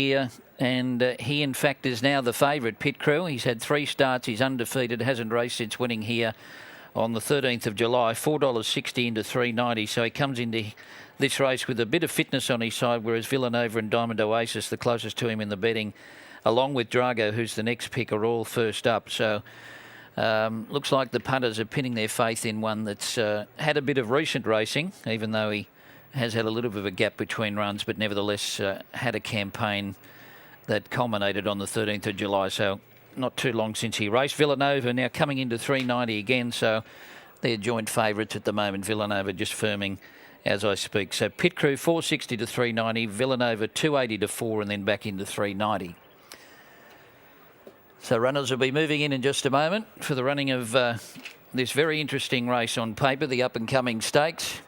here, and he in fact is now the favourite. Pit Crew, he's had 3 starts, he's undefeated, hasn't raced since winning here on the 13th of July, $4.60 into $3.90, so he comes into this race with a bit of fitness on his side, whereas Villanova and Diamond Oasis, the closest to him in the betting, along with Drago, who's the next pick, are all first up. So looks like the punters are pinning their faith in one that's had a bit of recent racing, even though he has had a little bit of a gap between runs, but nevertheless had a campaign that culminated on the 13th of July. So not too long since he raced. Villanova now coming into $3.90 again, so they're joint favourites at the moment. Villanova just firming as I speak. So Pit Crew $4.60 to $3.90, Villanova $2.80 to $4, and then back into $3.90. So runners will be moving in just a moment for the running of this very interesting race on paper, the up-and-coming stakes.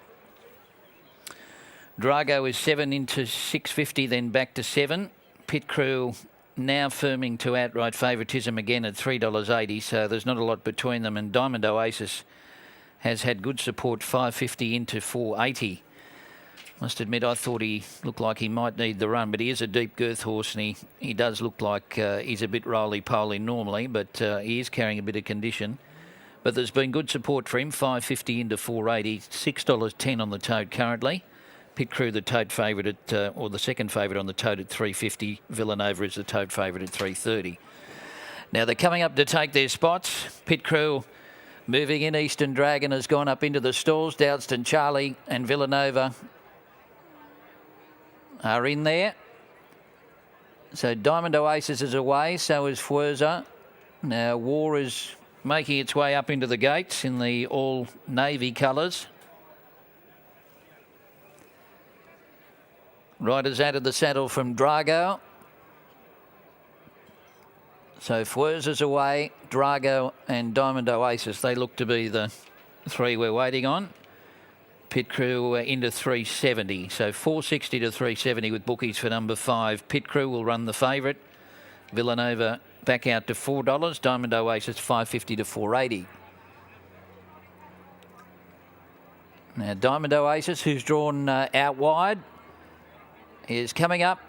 Drago is 7 into $6.50, then back to 7. Pit Crew now firming to outright favouritism again at $3.80, so there's not a lot between them. And Diamond Oasis has had good support, $5.50 into $4.80. Must admit, I thought he looked like he might need the run, but he is a deep girth horse, and he does look like he's a bit roly-poly normally, but he is carrying a bit of condition. But there's been good support for him, $5.50 into $4.80, $6.10 on the tote currently. Pit Crew, the tote favourite at, or the second favourite on the tote at $3.50. Villanova is the tote favourite at $3.30. Now they're coming up to take their spots. Pit Crew moving in. Eastern Dragon has gone up into the stalls. Dowdston Charlie and Villanova are in there. So Diamond Oasis is away, so is Fwerza. Now War is making its way up into the gates in the all navy colours. Riders out of the saddle from Drago. So Fwerza's away, Drago and Diamond Oasis, they look to be the 3 we're waiting on. Pit Crew into $3.70, so $4.60 to $3.70 with bookies for number 5. Pit Crew will run the favourite. Villanova back out to $4. Diamond Oasis $5.50 to $4.80. Now Diamond Oasis, who's drawn out wide, is coming up.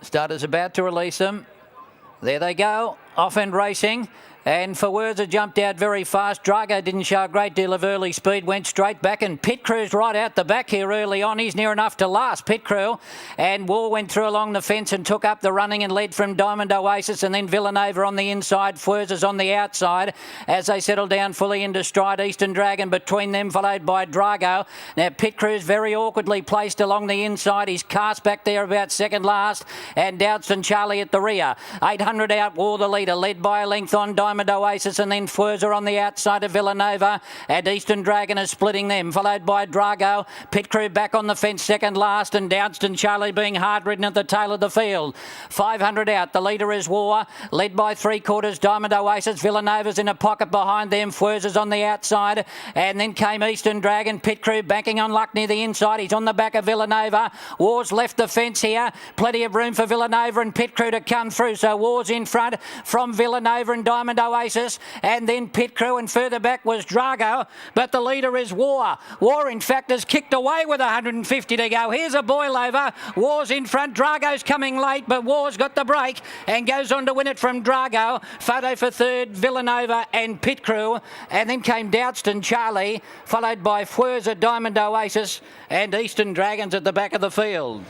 Starters about to release them. There they go, off and racing. And Fwerza jumped out very fast. Drago didn't show a great deal of early speed, went straight back, and Pit Crew's right out the back here early on. He's near enough to last, Pit Crew. And War went through along the fence and took up the running and led from Diamond Oasis, and then Villanova on the inside, Fwerza's on the outside as they settle down fully into stride. Eastern Dragon between them, followed by Drago. Now Pit Crew's very awkwardly placed along the inside. He's cast back there about second last, and Dowdston Charlie at the rear. 800 out, War the leader, led by a length on Diamond Oasis, and then Fwerza on the outside of Villanova, and Eastern Dragon is splitting them, followed by Drago. Pit Crew back on the fence second last, and Dowdston Charlie being hard ridden at the tail of the field. 500 out, the leader is War, led by 3/4 Diamond Oasis. Villanova's in a pocket behind them, Fwerza's on the outside, and then came Eastern Dragon. Pit Crew banking on luck near the inside, he's on the back of Villanova. War's left the fence here, plenty of room for Villanova and Pit Crew to come through, so War's in front from Villanova and Diamond Oasis, and then Pit Crew, and further back was Drago, but the leader is War. War, in fact, has kicked away with 150 to go. Here's a boil over. War's in front. Drago's coming late, but War's got the break and goes on to win it from Drago. Photo for third, Villanova and Pit Crew, and then came Dowdston Charlie, followed by Fwerza, Diamond Oasis, and Eastern Dragons at the back of the field.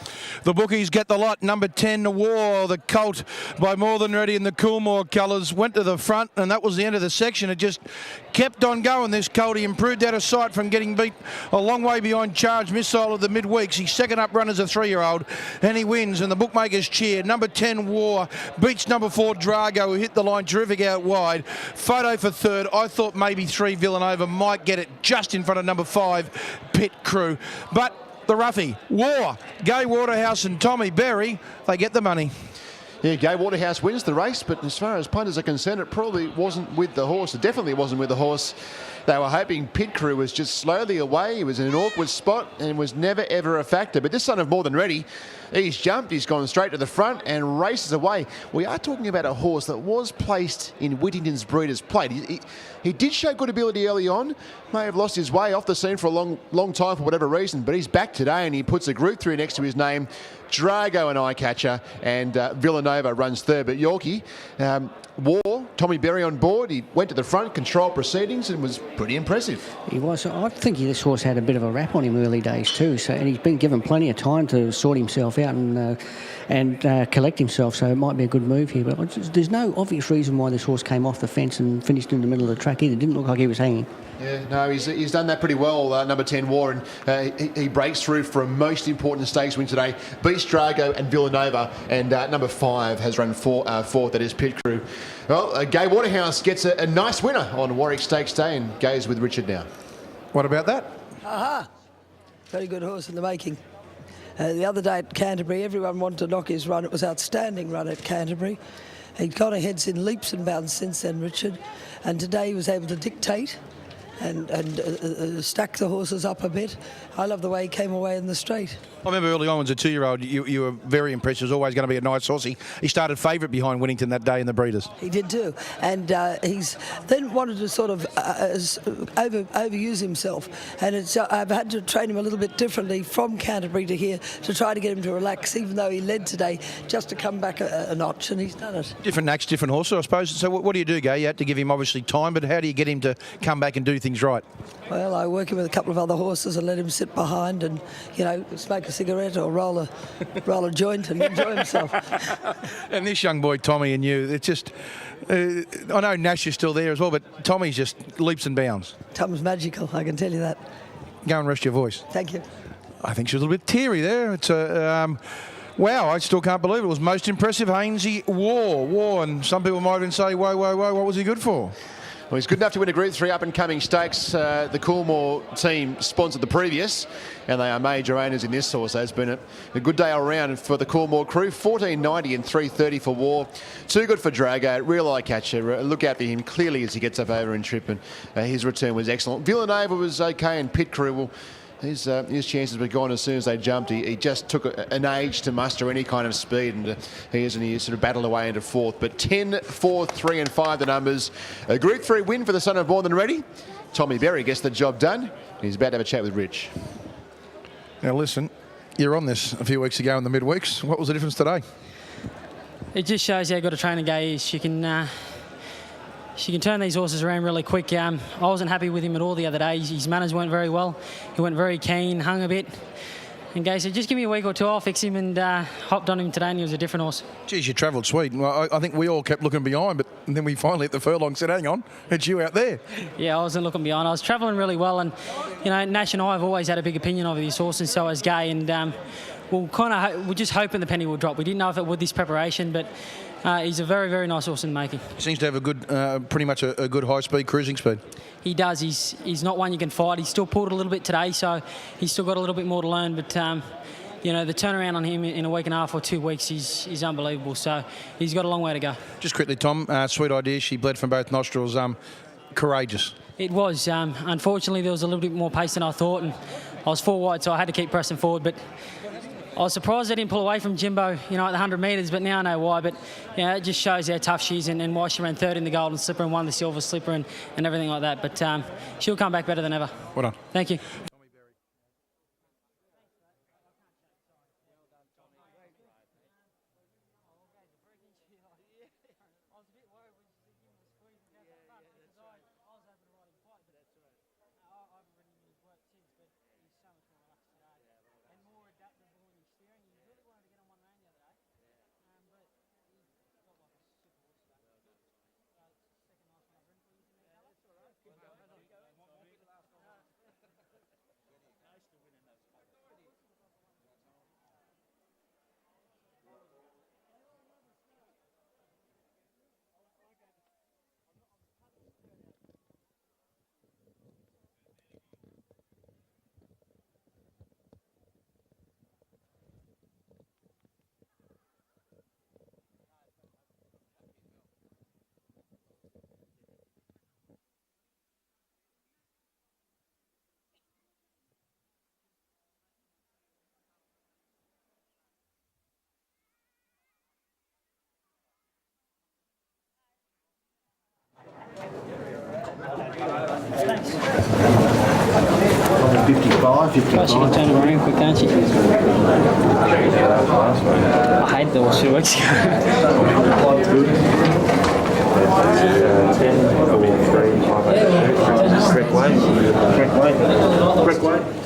The bookies get the lot. Number 10, War, the colt by More Than Ready in the Coolmore colours, went to the front, and that was the end of the section. It just kept on going, this colt. He improved out of sight from getting beat a long way behind Charge Missile of the midweeks. He's second up run as a 3-year-old, and he wins, and the bookmakers cheer. Number 10, War, beats number 4, Drago, who hit the line terrific out wide. Photo for third. I thought maybe 3, Villanova, might get it just in front of number 5, Pit Crew. But the roughie, War, Gay Waterhouse and Tommy Berry, they get the money. Yeah, Gay Waterhouse wins the race, but as far as punters are concerned, it probably wasn't with the horse. It definitely wasn't with the horse. They were hoping Pit Crew was just slowly away. He was in an awkward spot and was never, ever a factor. But this son of More Than Ready, he's jumped, he's gone straight to the front and races away. We are talking about a horse that was placed in Whittington's Breeders' Plate. He did show good ability early on, may have lost his way off the scene for a long time for whatever reason, but he's back today and he puts a Group 3 next to his name. Drago, an eye catcher, and Villanova runs third. But Yorkie, War, Tommy Berry on board. He went to the front, controlled proceedings, and was pretty impressive. He was. I think this horse had a bit of a rap on him early days too. So, and he's been given plenty of time to sort himself out and collect himself. So it might be a good move here. But there's no obvious reason why this horse came off the fence and finished in the middle of the track either. It didn't look like he was hanging. Yeah, no, he's done that pretty well, number 10 War, and he breaks through for a most important stakes win today. Beats Drago and Villanova, and number 5 has run fourth, that is Pit Crew. Well, Gai Waterhouse gets a nice winner on Warwick Stakes Day and goes with Richard now. What about that? Aha! Very good horse in the making. The other day at Canterbury, everyone wanted to knock his run. It was an outstanding run at Canterbury. He'd gone ahead in leaps and bounds since then, Richard. And today he was able to dictate and stack the horses up a bit. I love the way he came away in the straight. I remember early on as a 2-year-old, you were very impressed. It was always going to be a nice horse. He started favourite behind Whittington that day in the Breeders. He did too. And he's then wanted to sort of overuse himself. And I've had to train him a little bit differently from Canterbury to here to try to get him to relax, even though he led today, just to come back a notch, and he's done it. Different nacks, different horses, I suppose. So what do you do, Gai? You had to give him obviously time, but how do you get him to come back and do things right? Well, I work him with a couple of other horses and let him sit behind and, smoke a cigarette or roll a joint and enjoy himself. And this young boy, Tommy, and you, it's just... I know Nash is still there as well, but Tommy's just leaps and bounds. Tom's magical, I can tell you that. Go and rest your voice. Thank you. I think she was a little bit teary there. It's wow, I still can't believe it. It was most impressive. Hainsey War, and some people might even say, whoa, what was he good for? Well, he's good enough to win a Group 3 up-and-coming stakes. The Coolmore team sponsored the previous, and they are major owners in this horse. So it's been a good day all round for the Coolmore crew. 14.90 and 3.30 for War. Too good for Drago. Real eye catcher. Look out for him clearly as he gets up over in trip, and his return was excellent. Villanova was okay, and Pit Crew will... His chances were gone as soon as they jumped. He just took an age to muster any kind of speed, and he sort of battled away into fourth. But 10, 4, 3 and 5 the numbers. A Group 3 win for the son of More Than Ready. Tommy Berry gets the job done. He's about to have a chat with Rich. Now listen, you're on this a few weeks ago in the midweeks. What was the difference today? It just shows how good a trainer Gai is. She can turn these horses around really quick. I wasn't happy with him at all the other day. His manners weren't very well. He went very keen, hung a bit. And Gai said, just give me a week or two, I'll fix him, and hopped on him today, and he was a different horse. Geez, you travelled sweet. Well, I think we all kept looking behind, but then we finally at the furlong said, hang on, it's you out there. Yeah, I wasn't looking behind. I was travelling really well, and, Nash and I have always had a big opinion of these horses, and so has Gai, and we're just hoping the penny will drop. We didn't know if it would this preparation, but he's a very, very nice horse in the making. He seems to have a good, pretty much a good high-speed cruising speed. He does. He's not one you can fight. He's still pulled a little bit today, so he's still got a little bit more to learn. But, the turnaround on him in a week and a half or 2 weeks is unbelievable. So he's got a long way to go. Just quickly, Tom, sweet idea. She bled from both nostrils. Courageous. It was. Unfortunately, there was a little bit more pace than I thought, and I was 4 wide, so I had to keep pressing forward. But I was surprised I didn't pull away from Jimbo, at the 100 metres, but now I know why. But, it just shows how tough she is and why she ran third in the Golden Slipper and won the Silver Slipper and everything like that. But she'll come back better than ever. Well done. Thank you. 55, She can turn it around quick, can't she? I hated the horse 2 weeks ago. 10, 4, 3, 5, 8, 2. Correct way.